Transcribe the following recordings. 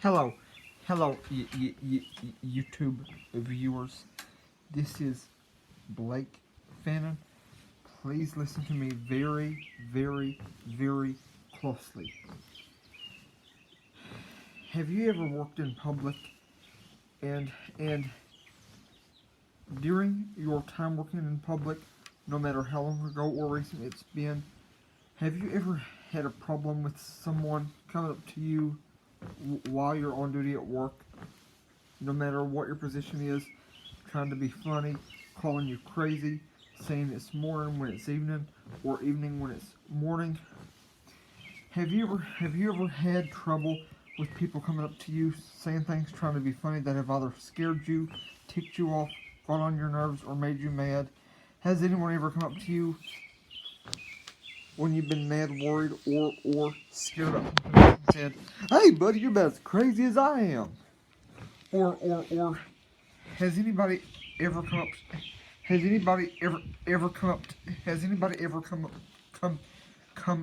Hello, hello, YouTube viewers. This is Blake Fannin. Please listen to me very, very, very closely. Have you ever worked in public and during your time working in public, no matter how long ago or recent it's been, have you ever had a problem with someone coming up to you while you're on duty at work, no matter what your position is, trying to be funny, calling you crazy, saying it's morning when it's evening, or evening when it's morning? Have you ever had trouble with people coming up to you saying things trying to be funny that have either scared you, ticked you off, got on your nerves, or made you mad? Has anyone ever come up to you when you've been mad, worried, or scared up and said, "Hey, buddy, you're about as crazy as I am"? Or has anybody ever come up? Has anybody ever come up? Has anybody ever come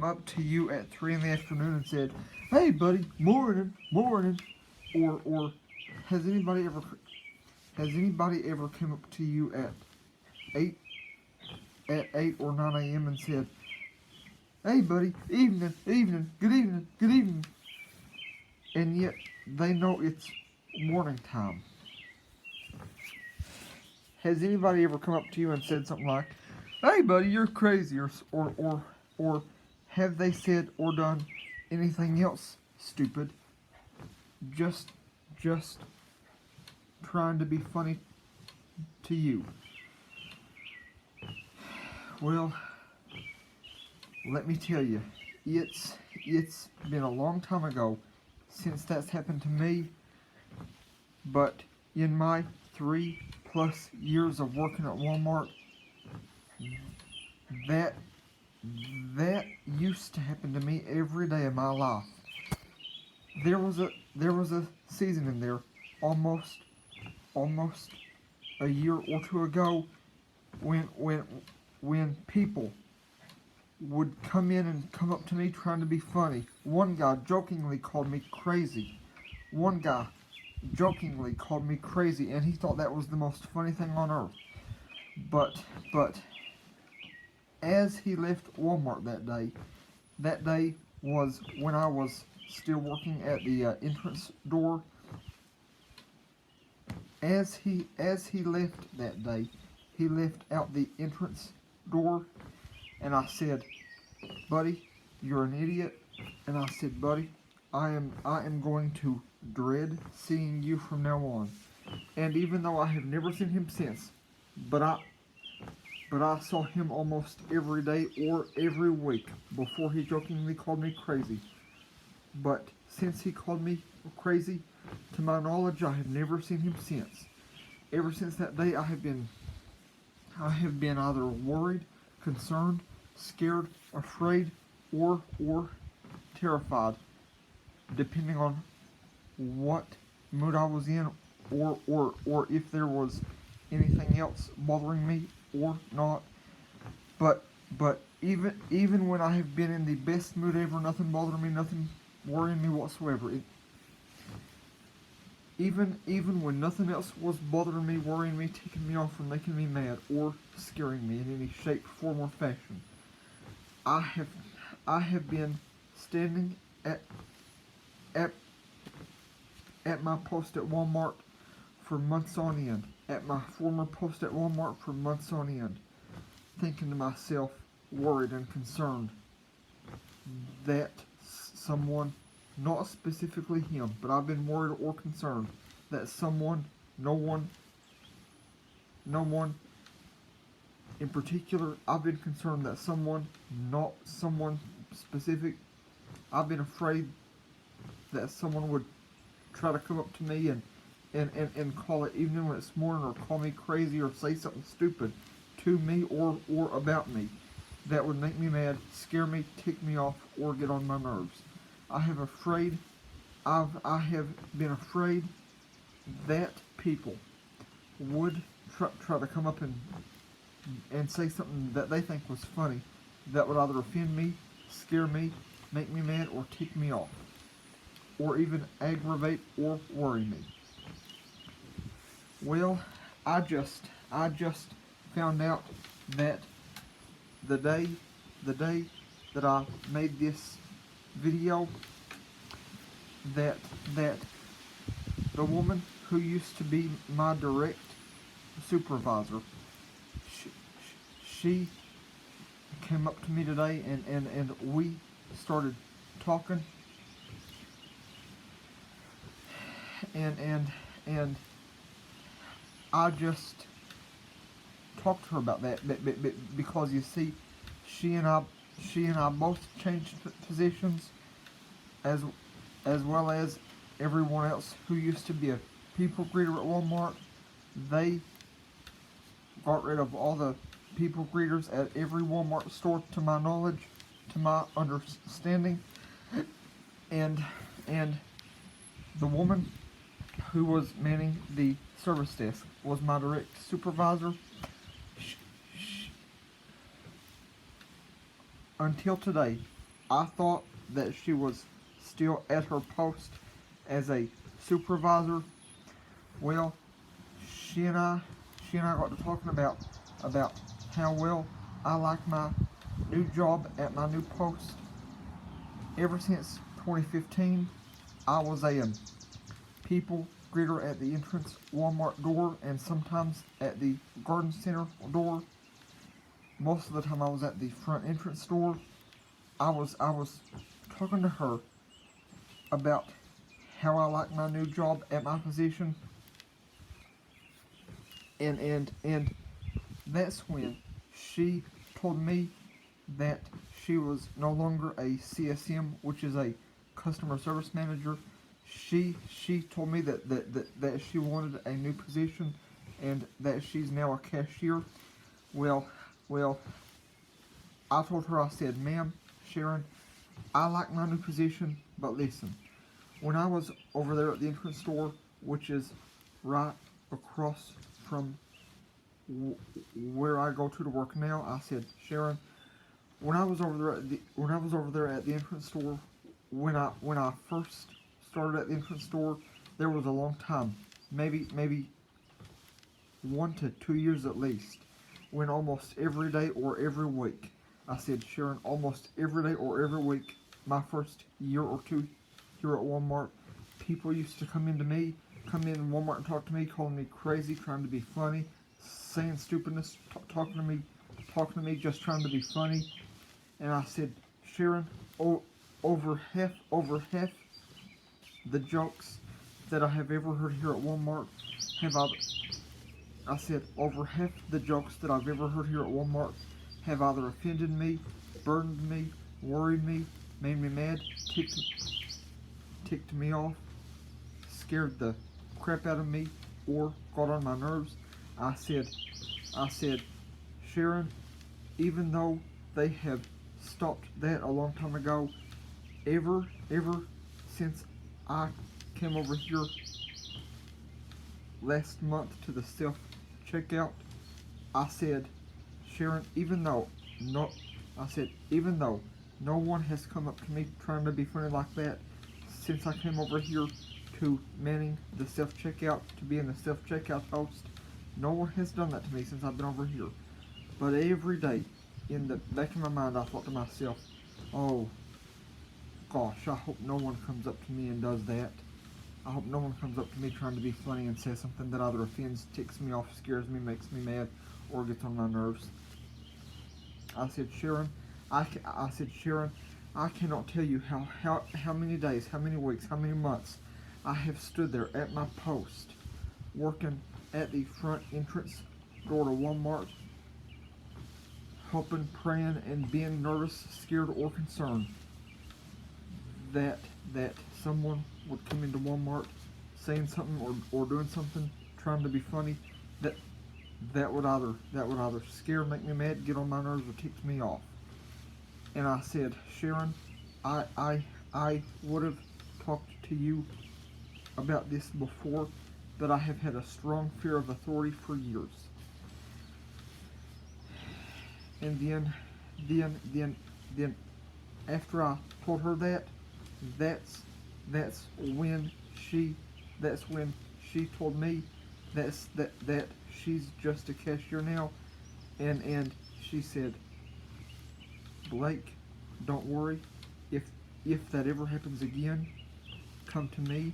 up to you at 3 in the afternoon and said, "Hey, buddy, morning, morning"? Or has anybody ever come up to you eight at 8 or 9 a.m. and said, "Hey, buddy, evening, evening, good evening, good evening"? And yet they know it's morning time. Has anybody ever come up to you and said something like, "Hey, buddy, you're crazy," or have they said or done anything else stupid? Just trying to be funny to you? Well, let me tell you, it's been a long time ago since that's happened to me, but in my 3+ years of working at Walmart, that used to happen to me every day of my life. There was a season in there almost a year or two ago when people would come in and come up to me trying to be funny. One guy jokingly called me crazy. One guy jokingly called me crazy, and he thought that was the most funny thing on earth. But as he left Walmart that day was when I was still working at the entrance door. As he left that day, he left out the entrance door, and I said, "Buddy, you're an idiot." And I said, "Buddy, I am going to dread seeing you from now on." And even though I have never seen him since, but I saw him almost every day or every week before he jokingly called me crazy. But since he called me crazy, to my knowledge, I have never seen him since. Ever since that day, I have been either worried, concerned, scared, afraid, or terrified, depending on what mood I was in, or if there was anything else bothering me or not. But even when I have been in the best mood ever, nothing bothering me, nothing worrying me whatsoever. Even when nothing else was bothering me, worrying me, ticking me off, or making me mad, or scaring me in any shape, form, or fashion, I have been standing at my post at Walmart for months on end, at my former post at Walmart for months on end, thinking to myself, worried and concerned that someone, not specifically him, but I've been worried or concerned that someone, no one in particular, I've been concerned that someone, not someone specific, I've been afraid that someone would try to come up to me and call it evening when it's morning, or call me crazy, or say something stupid to me or about me that would make me mad, scare me, tick me off, or get on my nerves. I have been afraid that people would try to come up and say something that they think was funny that would either offend me, scare me, make me mad, or tick me off. or even aggravate or worry me. Well, I just found out that the day the day that I made this video, that that the woman who used to be my direct supervisor, she, she came up to me today, and we started talking, and I just talked to her about that, because you see, she and I both changed positions, as well as everyone else who used to be a people greeter at Walmart. They got rid of all the people greeters at every Walmart store, to my knowledge, to my understanding, and the woman who was manning the service desk was my direct supervisor. Until today, I thought that she was still at her post as a supervisor. Well, she and I got to talking about how well I like my new job at my new post. Ever since 2015, I was a people greeter at the entrance Walmart door, and sometimes at the garden center door. Most of the time I was at the front entrance door. I was talking to her about how I like my new job at my position, and that's when she told me that she was no longer a CSM, which is a customer service manager. She told me that she wanted a new position, and that she's now a cashier. Well, I told her, I said, ma'am, Sharon, I like my new position, but listen, when I was over there at the entrance store, which is right across from where I go to work now, I said, Sharon, when I was over there at the entrance store, when I first started at the entrance store, there was a long time, maybe 1 to 2 years at least, when almost every day or every week, I said, Sharon, almost every day or every week, my first year or two here at Walmart, people used to come in Walmart and talk to me, calling me crazy, trying to be funny, saying stupidness, talking to me, just trying to be funny. And I said, Sharon, over half the jokes that I have ever heard here at Walmart I said, over half the jokes that I've ever heard here at Walmart have either offended me, burdened me, worried me, made me mad, ticked me off, scared the crap out of me, or got on my nerves. I said, Sharon, even though they have stopped that a long time ago, ever since I came over here last month to the self-checkout, I said, Sharon, even though no one has come up to me trying to be funny like that since I came over here to manning the self-checkout, to being the self-checkout host, no one has done that to me since I've been over here. But every day, in the back of my mind, I thought to myself, oh gosh, I hope no one comes up to me and does that. I hope no one comes up to me trying to be funny and says something that either offends, ticks me off, scares me, makes me mad, or gets on my nerves. I said, Sharon, I cannot tell you how many days, how many weeks, how many months I have stood there at my post, working at the front entrance door to Walmart, hoping, praying, and being nervous, scared, or concerned that someone would come into Walmart saying something or doing something, trying to be funny, that would either scare, make me mad, get on my nerves, or tick me off. And I said, Sharon, I would have talked to you about this before, but I have had a strong fear of authority for years. And then after I told her that's that's when she told me that she's just a cashier now, and she said, Blake, don't worry, if that ever happens again, come to me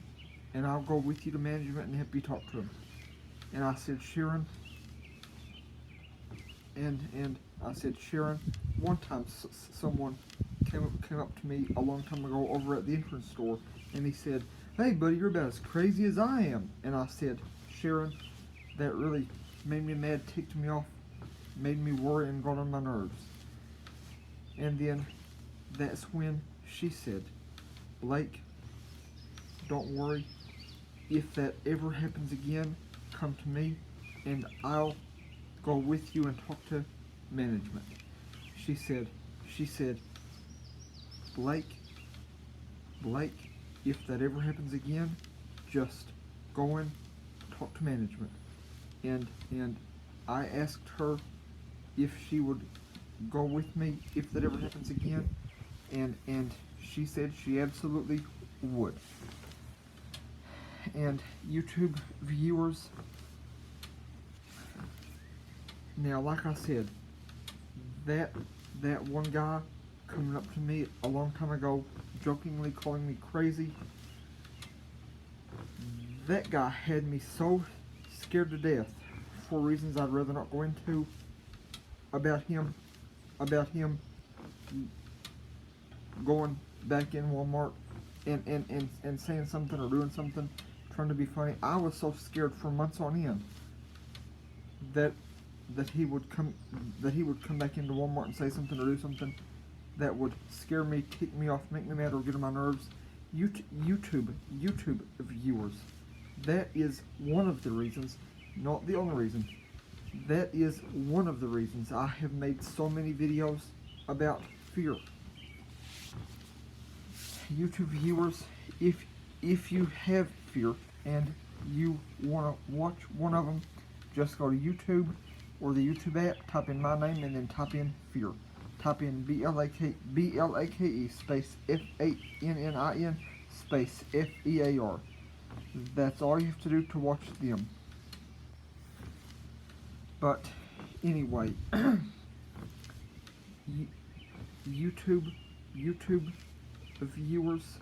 and I'll go with you to management and help you talk to him. And I said, Sharon, and I said, Sharon, one time someone came up to me a long time ago over at the entrance store, and he said, hey buddy, you're about as crazy as I am. And I said, Sharon, that really made me mad, ticked me off, made me worry and got on my nerves. And then that's when she said, Blake, don't worry, if that ever happens again, come to me and I'll go with you and talk to management. She said, Blake, if that ever happens again, just go and talk to management. And I asked her if she would go with me if that ever happens again, and she said she absolutely would. And YouTube viewers, now like I said, that one guy coming up to me a long time ago, jokingly calling me crazy, that guy had me so scared to death for reasons I'd rather not go into about him going back in Walmart and saying something or doing something, trying to be funny. I was so scared for months on end that he would come back into Walmart and say something or do something that would scare me, tick me off, make me mad, or get on my nerves. YouTube viewers, that is one of the reasons, not the only reason, that is one of the reasons I have made so many videos about fear. YouTube viewers, if you have fear and you want to watch one of them, just go to YouTube or the YouTube app, type in my name, and then type in fear. Type in B-L-A-K-E space F-A-N-N-I-N space F-E-A-R. That's all you have to do to watch them. But anyway, YouTube viewers,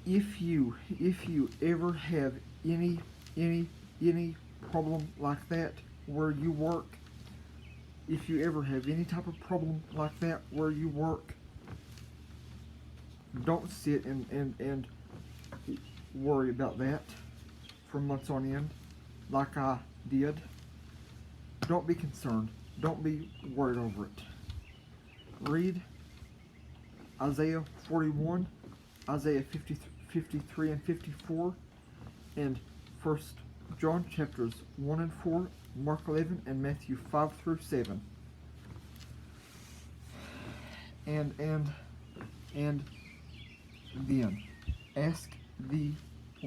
if you ever have any problem like that where you work, if you ever have any type of problem like that where you work, don't sit and worry about that for months on end like I did. Don't be concerned. Don't be worried over it. Read Isaiah 41, Isaiah 53 and 54, and 1 John chapters 1 and 4, Mark 11, and Matthew 5 through 7. And then ask the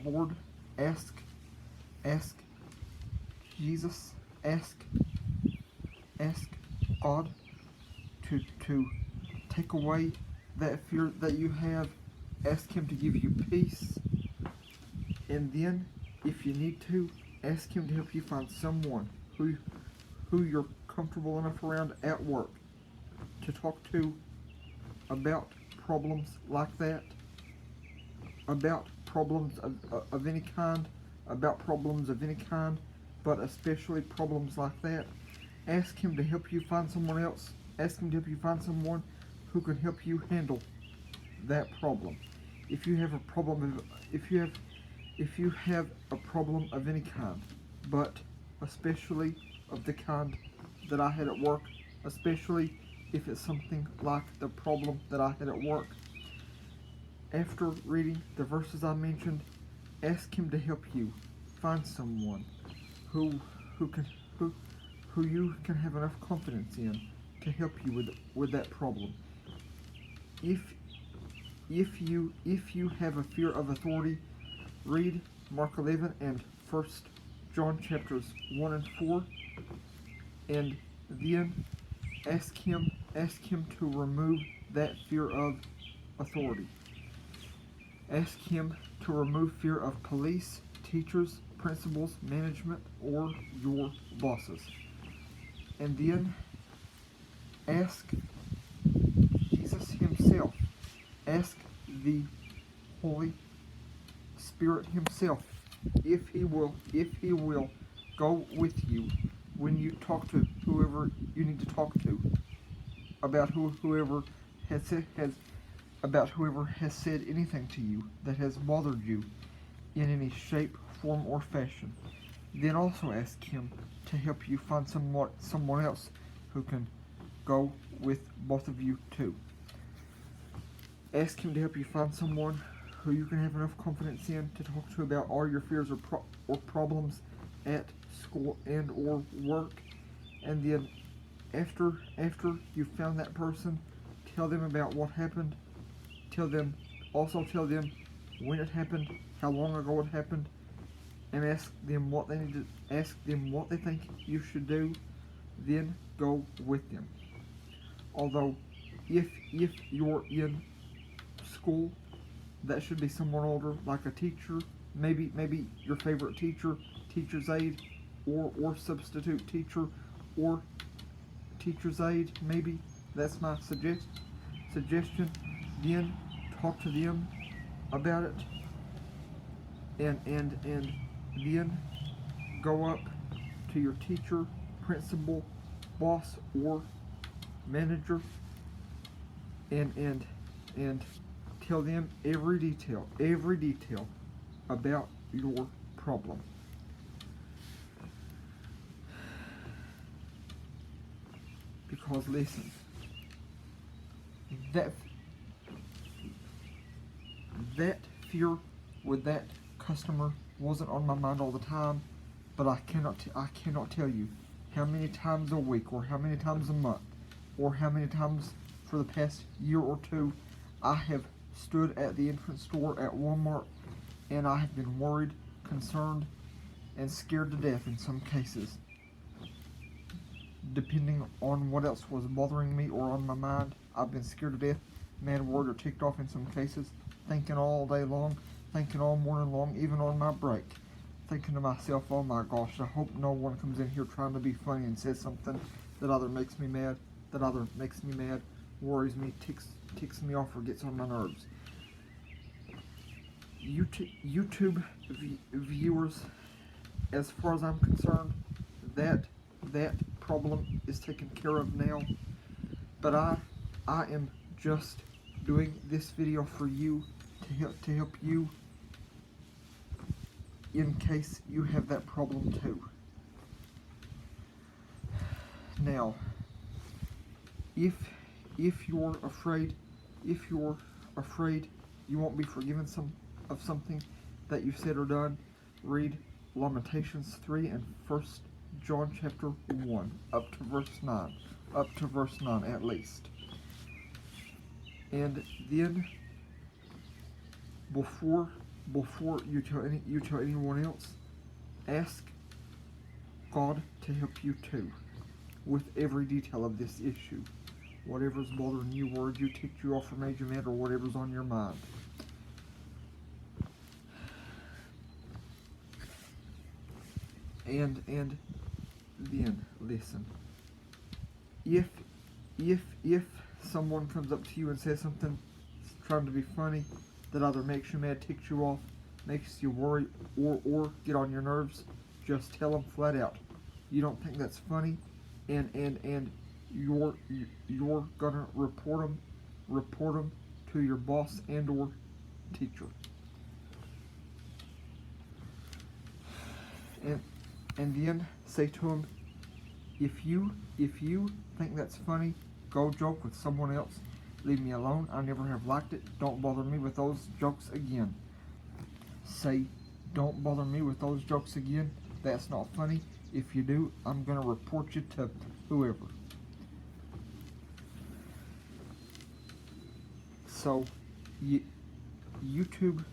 Lord, ask Jesus, ask God to take away that fear that you have. Ask Him to give you peace, and then if you need to, ask Him to help you find someone who you're comfortable enough around at work to talk to about problems like that, about problems of any kind, but especially problems like that. Ask Him to help you find someone else. Ask Him to help you find someone who can help you handle that problem. If you have a problem of any kind, but especially of the kind that I had at work, especially if it's something like the problem that I had at work, after reading the verses I mentioned, ask Him to help you find someone who you can have enough confidence in to help you with that problem. If you have a fear of authority, read Mark 11 and 1 John chapters 1 and 4, and then ask him to remove that fear of authority. Ask him to remove fear of police, teachers, principals, management, or your bosses. And then ask Jesus himself. Ask the Holy Spirit himself if he will go with you when you talk to whoever you need to talk to about whoever has said anything to you that has bothered you in any shape, form, or fashion. Then also ask him to help you find someone else who can go with both of you too. Ask him to help you find someone who you can have enough confidence in to talk to about all your fears or problems at school and or work. And then after you've found that person, tell them about what happened. Tell them when it happened, how long ago it happened, and ask them what they think you should do. Then go with them. Although if you're in school, that should be someone older, like a teacher, maybe your favorite teacher, teacher's aide, or substitute teacher, or teacher's aide, maybe. That's my suggestion. Then talk to them about it, and then go up to your teacher, principal, boss, or manager, and tell them every detail about your problem. Because listen, that fear with that customer wasn't on my mind all the time, but I cannot tell you how many times a week, or how many times a month, or how many times for the past year or two I have stood at the entrance door at Walmart, and I have been worried, concerned, and scared to death in some cases, depending on what else was bothering me or on my mind. I've been scared to death, mad, worried, or ticked off in some cases, thinking all day long, thinking all morning long, even on my break, thinking to myself, oh my gosh, I hope no one comes in here trying to be funny and says something that either makes me mad, worries me, ticks me off, or gets on my nerves. YouTube viewers, as far as I'm concerned, that problem is taken care of now. But I am just doing this video for you to help you in case you have that problem too. Now, if you're afraid you won't be forgiven of something that you've said or done, read Lamentations 3 and 1 John chapter 1 up to verse 9 at least. And then before you tell anyone else, ask God to help you too with every detail of this issue. Whatever's bothering you, worried you, ticked you off, or made you mad, or whatever's on your mind. And then listen. If someone comes up to you and says something trying to be funny that either makes you mad, ticks you off, makes you worry, or get on your nerves, just tell them flat out you don't think that's funny, and you're gonna report them to your boss and or teacher. And then say to them, if you think that's funny, go joke with someone else. Leave me alone. I never have liked it. Don't bother me with those jokes again. Say, don't bother me with those jokes again. That's not funny. If you do, I'm gonna report you to whoever. So, YouTube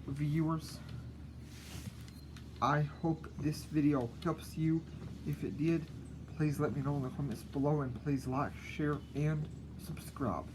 viewers, I hope this video helps you. If it did, please let me know in the comments below, and please like, share, and subscribe.